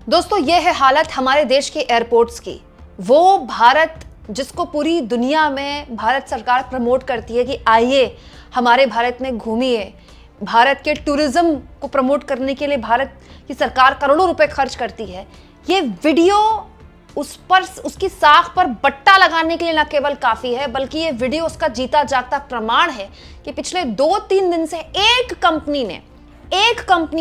दोस्तों, ये है हालत हमारे देश के एयरपोर्ट्स की। वो भारत जिसको पूरी दुनिया में भारत सरकार प्रमोट करती है कि आइए हमारे भारत में घूमिए। भारत के टूरिज्म को प्रमोट करने के लिए भारत की सरकार करोड़ों रुपए खर्च करती है। ये वीडियो उस पर, उसकी साख पर बट्टा लगाने के लिए न केवल काफी है, बल्कि ये वीडियो उसका जीता जागता प्रमाण है कि पिछले 2-3 दिन से एक कंपनी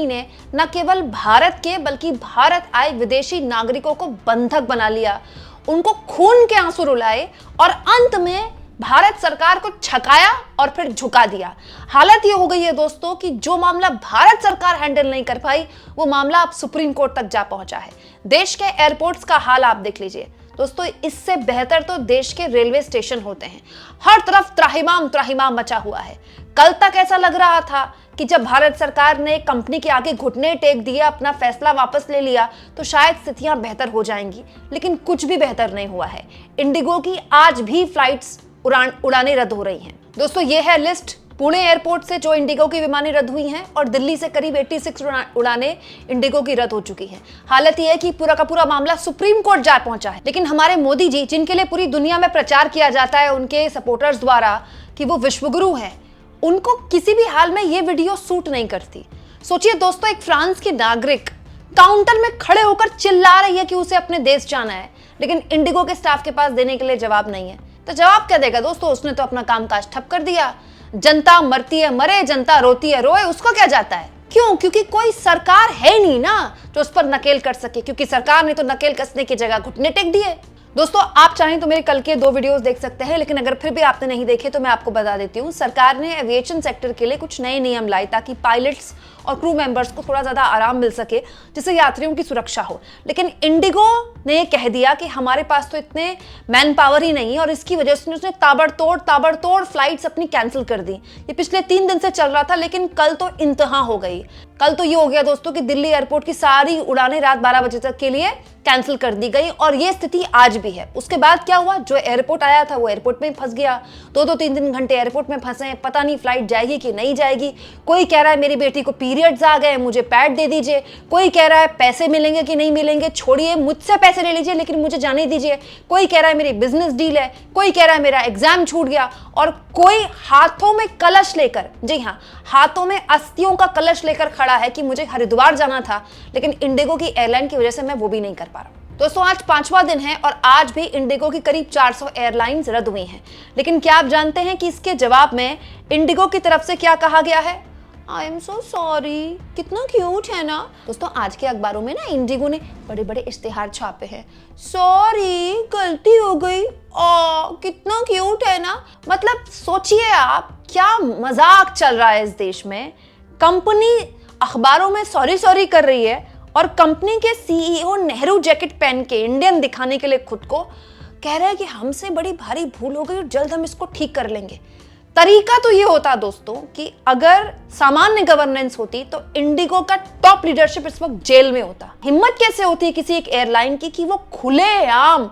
ने न केवल भारत के बल्कि भारत आए विदेशी नागरिकों को बंधक बना लिया, उनको खून के आंसू रुलाए और अंत में भारत सरकार को छकाया और फिर झुका दिया। हालत ये हो गई है दोस्तों कि जो मामला भारत सरकार हैंडल नहीं कर पाई, वो मामला अब सुप्रीम कोर्ट तक जा पहुंचा है। देश के एयरपोर्ट्स का हाल आप देख लीजिए दोस्तों, इससे बेहतर तो देश के रेलवे स्टेशन होते हैं। हर तरफ त्राहिमाम मचा हुआ है। कल तक ऐसा लग रहा था कि जब भारत सरकार ने कंपनी के आगे घुटने टेक दिए, अपना फैसला वापस ले लिया, तो शायद स्थितियां बेहतर हो जाएंगी, लेकिन कुछ भी बेहतर नहीं हुआ है। इंडिगो की आज भी फ्लाइट्स उड़ानें रद्द हो रही हैं। दोस्तों, ये है लिस्ट पुणे एयरपोर्ट से जो इंडिगो की विमानें रद्द हुई हैं, और दिल्ली से करीब 86 उड़ानें इंडिगो की रद्द हो चुकी हैं। हालत यह है कि पूरा का पूरा मामला सुप्रीम कोर्ट जा पहुंचा है, लेकिन हमारे मोदी जी, जिनके लिए पूरी दुनिया में प्रचार किया जाता है उनके सपोर्टर्स द्वारा कि वो विश्वगुरु हैं, उनको किसी भी हाल में ये वीडियो सूट नहीं करती। सोचिए दोस्तों, एक फ्रांस की नागरिक काउंटर में खड़े होकर चिल्ला रही है कि उसे अपने देश जाना है, लेकिन इंडिगो के स्टाफ के पास देने के लिए जवाब नहीं है। तो जवाब क्या देगा दोस्तों? उसने तो अपना कामकाज ठप कर दिया। जनता मरती है मरे, जनता रोती है रोए, उसको क्या जाता है? क्यों? क्योंकि कोई सरकार है नहीं ना जो उस पर नकेल कर सके, क्योंकि सरकार ने तो नकेल कसने की जगह घुटने टेक दिए। दोस्तों, आप चाहें तो मेरे कल के 2 वीडियोस देख सकते हैं, लेकिन अगर फिर भी आपने नहीं देखे तो मैं आपको बता देती हूँ। सरकार ने एविएशन सेक्टर के लिए कुछ नए नियम लाए ताकि पायलट्स और क्रू मेंबर्स को थोड़ा ज्यादा आराम मिल सके, जिससे यात्रियों की सुरक्षा हो। लेकिन इंडिगो ने कह दिया कि हमारे पास तो इतने मैन पावर ही नहीं है, और इसकी वजह से उसने ताबड़तोड़ फ्लाइट्स अपनी कैंसिल कर दी। ये पिछले 3 दिन से चल रहा था, लेकिन कल तो इंतहा हो गई। कल तो ये हो गया दोस्तों कि दिल्ली एयरपोर्ट की सारी उड़ानें रात 12 बजे तक के लिए कैंसिल कर दी गई, और ये स्थिति आज भी है। उसके बाद क्या हुआ? जो एयरपोर्ट आया था वो एयरपोर्ट में फंस गया। 2-3 घंटे एयरपोर्ट में फंसे हैं, पता नहीं फ्लाइट जाएगी कि नहीं जाएगी। कोई कह रहा है मेरी बेटी को पीरियड्स आ गए, मुझे पैड दे दीजिए। कोई कह रहा है पैसे मिलेंगे कि नहीं मिलेंगे, छोड़िए मुझसे पैसे ले लीजिए लेकिन मुझे जाने दीजिए। कोई कह रहा है मेरी बिजनेस डील है, कोई कह रहा है मेरा एग्जाम छूट गया, और कोई हाथों में कलश लेकर, जी हाँ, हाथों में अस्थियों का कलश लेकर खड़ा है कि मुझे हरिद्वार जाना था, लेकिन इंडिगो की एयरलाइन की वजह से मैं वो भी नहीं कर पा रहा हूं। दोस्तों, आज 5वां दिन है और आज भी इंडिगो की करीब 400 एयरलाइंस रद्द हुई हैं। लेकिन क्या आप जानते हैं कि इसके जवाब में इंडिगो की तरफ से क्या कहा गया है? I am so sorry. कितना क्यूट है ना दोस्तों। आज के अखबारों में ना इंडिगो ने बड़े बड़े इश्तेहार छापे हैं, सॉरी गलती हो गई, कितना क्यूट है ना। मतलब सोचिए आप, क्या मजाक चल रहा है इस देश में। कंपनी अखबारों में सॉरी कर रही है, और कंपनी के सीईओ नेहरू जैकेट पहन के इंडियन दिखाने के लिए खुद को कह रहे हैं कि हमसे बड़ी भारी भूल हो गई और जल्द हम इसको ठीक कर लेंगे। तरीका तो ये होता दोस्तों कि अगर सामान्य गवर्नेंस होती तो इंडिगो का टॉप लीडरशिप इस वक्त जेल में होता। हिम्मत कैसे होती है किसी एक एयरलाइन की कि वो खुलेआम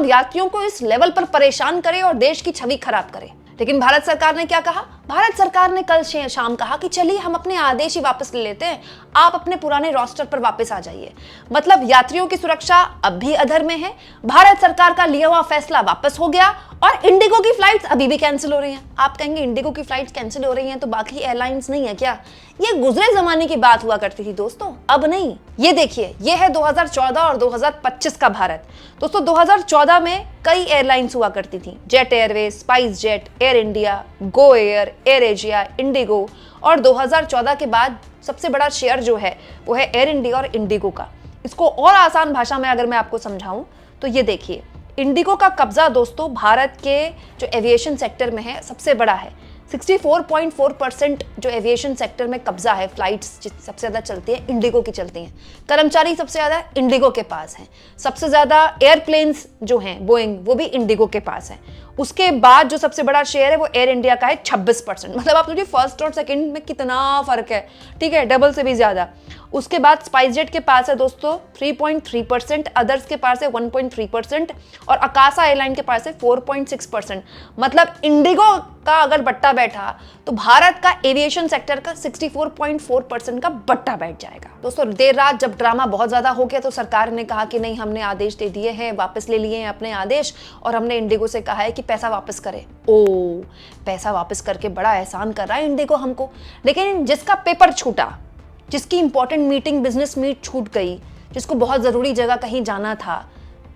यात्रियों को इस लेवल पर परेशान करे और देश की छवि खराब करे। लेकिन भारत सरकार ने क्या कहा? भारत सरकार ने कल शाम कहा कि चलिए हम अपने आदेश ही वापस ले लेते हैं, आप अपने पुराने रोस्टर पर वापस आ जाइए। मतलब यात्रियों की सुरक्षा अब भी अधर में है, भारत सरकार का लिया हुआ फैसला वापस हो गया, और इंडिगो की फ्लाइट्स अभी भी कैंसिल हो रही हैं। आप कहेंगे इंडिगो की फ्लाइट्स कैंसिल हो रही हैं तो बाकी एयरलाइंस नहीं है क्या? ये गुजरे जमाने की बात हुआ करती थी दोस्तों, अब नहीं। ये देखिए, ये है 2014 और 2025 का भारत। दोस्तों, 2014 में कई एयरलाइंस हुआ करती थी, jet Airways, spice jet, air India, Go Air, air Asia, Indigo, और 2014 के बाद सबसे बड़ा शेयर जो है वो है एयर इंडिया और इंडिगो का। इसको और आसान भाषा में अगर मैं आपको समझाऊं तो ये देखिए, इंडिगो का कब्जा दोस्तों भारत के जो एविएशन सेक्टर में है सबसे बड़ा है। 64.4% जो एविएशन सेक्टर में कब्जा है, फ्लाइट्स सबसे ज़्यादा चलती हैं इंडिगो की चलती हैं, कर्मचारी सबसे ज़्यादा इंडिगो के पास हैं, सबसे ज़्यादा एयरप्लेन्स जो हैं बोइंग वो भी इंडिगो के पास हैं। उसके बाद जो सबसे बड़ा शेयर है वो एयर इंडिया का है 26%। मतलब आप सोचिए फर्स्ट और सेकंड में कितना फर्क है, ठीक है, डबल से भी ज्यादा। उसके बाद स्पाइसजेट के पास है दोस्तों 3.3%, अदर्स के पास है 1.3% और अकाशा एयरलाइन के पास है 4.6%। मतलब इंडिगो का अगर बट्टा बैठा तो भारत का एविएशन सेक्टर का 64.4% का बट्टा बैठ जाएगा। दोस्तों देर रात जब ड्रामा बहुत ज्यादा हो गया तो सरकार ने कहा कि नहीं, हमने आदेश दे दिए हैं, वापस ले लिए हैं अपने आदेश और हमने इंडिगो से कहा है कि पैसा वापस करे। ओ, पैसा वापस करके बड़ा एहसान कर रहा है इंडिगो हमको। लेकिन जिसका पेपर छूटा, जिसकी इंपॉर्टेंट मीटिंग, बिजनेस मीट छूट गई, जिसको बहुत जरूरी जगह कहीं जाना था,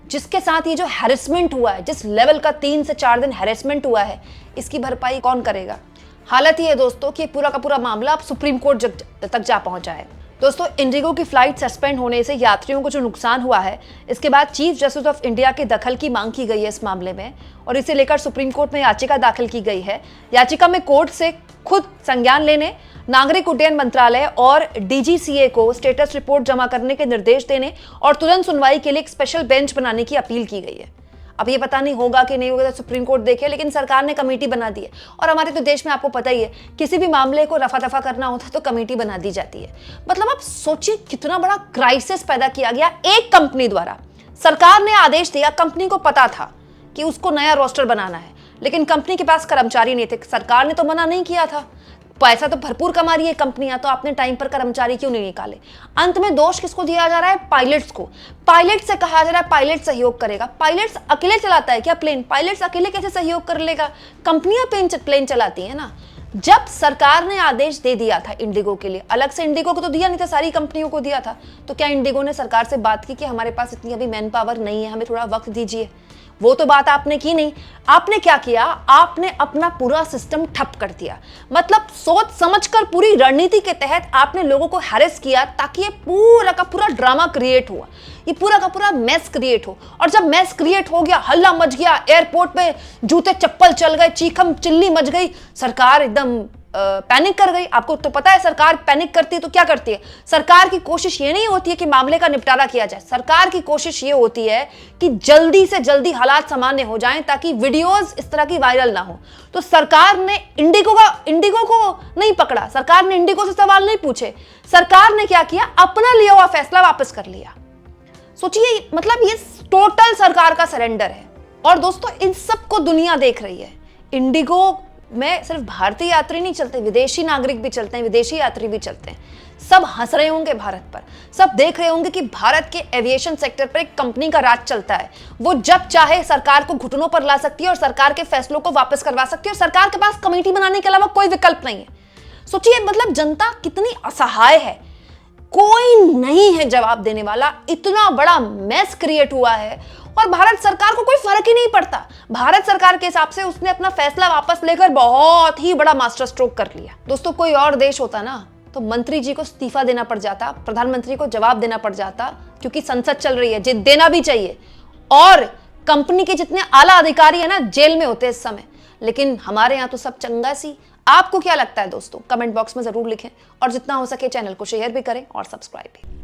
जिसके साथ ये जो हैरेसमेंट हुआ है, जिस लेवल का 3 से 4 दिन हैरेसमेंट हुआ है, इसकी भरपाई कौन करेगा? हालत ये है दोस्तों कि पूरा का पूरा मामला अब सुप्रीम कोर्ट तक जा पहुंचा है। दोस्तों इंडिगो की फ्लाइट सस्पेंड होने से यात्रियों को जो नुकसान हुआ है, इसके बाद चीफ जस्टिस ऑफ इंडिया के दखल की मांग की गई है इस मामले में और इसे लेकर सुप्रीम कोर्ट में याचिका दाखिल की गई है। याचिका में कोर्ट से खुद संज्ञान लेने, नागरिक उड्डयन मंत्रालय और डीजीसीए को स्टेटस रिपोर्ट जमा करने के निर्देश देने और तुरंत सुनवाई के लिए एक स्पेशल बेंच बनाने की अपील की गई है। अब ये पता नहीं होगा कि नहीं होगा, तो सुप्रीम कोर्ट देखे, लेकिन सरकार ने कमेटी बना दी है। और हमारे तो देश में आपको पता ही है, किसी भी मामले को रफा दफा करना होता है तो कमेटी बना दी जाती है। मतलब आप सोचिए कितना बड़ा क्राइसिस पैदा किया गया एक कंपनी द्वारा। सरकार ने आदेश दिया, कंपनी को पता था कि उसको नया रोस्टर बनाना है, लेकिन कंपनी के पास कर्मचारी नहीं थे। सरकार ने तो मना नहीं किया था, पैसा तो भरपूर कमा रही है कंपनियां, तो आपने टाइम पर कर्मचारी क्यों नहीं निकाले? अंत में दोष किसको दिया जा रहा है? पायलट्स को। पायलट से कहा जा रहा है पायलट सहयोग करेगा। पायलट्स अकेले चलाता है क्या प्लेन? पायलट्स अकेले कैसे सहयोग कर लेगा? कंपनियां प्लेन चलाती है ना। जब सरकार ने आदेश दे दिया था इंडिगो के लिए, अलग से इंडिगो को तो दिया नहीं था, सारी कंपनियों को दिया था, तो क्या इंडिगो ने सरकार से बात की कि हमारे पास इतनी अभी मैन पावर नहीं है, हमें थोड़ा वक्त दीजिए? वो तो बात आपने की नहीं। आपने क्या किया? आपने अपना पूरा सिस्टम ठप कर दिया। मतलब सोच समझकर पूरी रणनीति के तहत आपने लोगों को हैरेस किया ताकि ये पूरा का पूरा ड्रामा क्रिएट हुआ, ये पूरा का पूरा मैस क्रिएट हो। और जब मैस क्रिएट हो गया, हल्ला मच गया, एयरपोर्ट पे जूते चप्पल चल गए, चीखम चिल्ली मच गई, सरकार एकदम पैनिक कर गई। आपको तो पता है सरकार पैनिक करती है तो क्या करती है? सरकार की कोशिश ये नहीं होती है कि मामले का निपटारा किया जाए, सरकार की कोशिश ये होती है कि जल्दी से जल्दी हालात सामान्य हो जाएं ताकि वीडियोस इस तरह की वायरल ना हो। तो सरकार ने इंडिगो को नहीं पकड़ा, सरकार ने इंडिगो से सवाल नहीं पूछे, सरकार ने क्या किया? अपना लिया हुआ फैसला वापस कर लिया। सोचिए, मतलब ये टोटल सरकार का सरेंडर है। और दोस्तों इन सबको दुनिया देख रही है। इंडिगो में सिर्फ भारतीय यात्री नहीं चलते, विदेशी नागरिक भी चलते हैं, विदेशी यात्री भी चलते हैं। सब हंस रहे होंगे भारत पर, सब देख रहे होंगे कि भारत के एविएशन सेक्टर पर एक कंपनी का राज चलता है। वो जब चाहे सरकार को घुटनों पर ला सकती है और सरकार के फैसलों को वापस करवा सकती है और सरकार के पास कमेटी बनाने के अलावा कोई विकल्प नहीं है। सोचिए, मतलब जनता कितनी असहाय है, कोई नहीं है जवाब देने वाला। इतना बड़ा मैस क्रिएट हुआ है और भारत सरकार को कोई फर्क ही नहीं पड़ता। भारत सरकार के हिसाब से उसने अपना फैसला वापस लेकर बहुत ही बड़ा मास्टर स्ट्रोक कर लिया। दोस्तों कोई और देश होता ना तो मंत्री जी को इस्तीफा देना पड़ जाता, प्रधानमंत्री को जवाब देना पड़ जाता, क्योंकि संसद चल रही है, देना भी चाहिए। और कंपनी के जितने आला अधिकारी है ना, जेल में होते इस समय। लेकिन हमारे यहाँ तो सब चंगा सी। आपको क्या लगता है दोस्तों? कमेंट बॉक्स में जरूर लिखें और जितना हो सके चैनल को शेयर भी करें और सब्सक्राइब भी।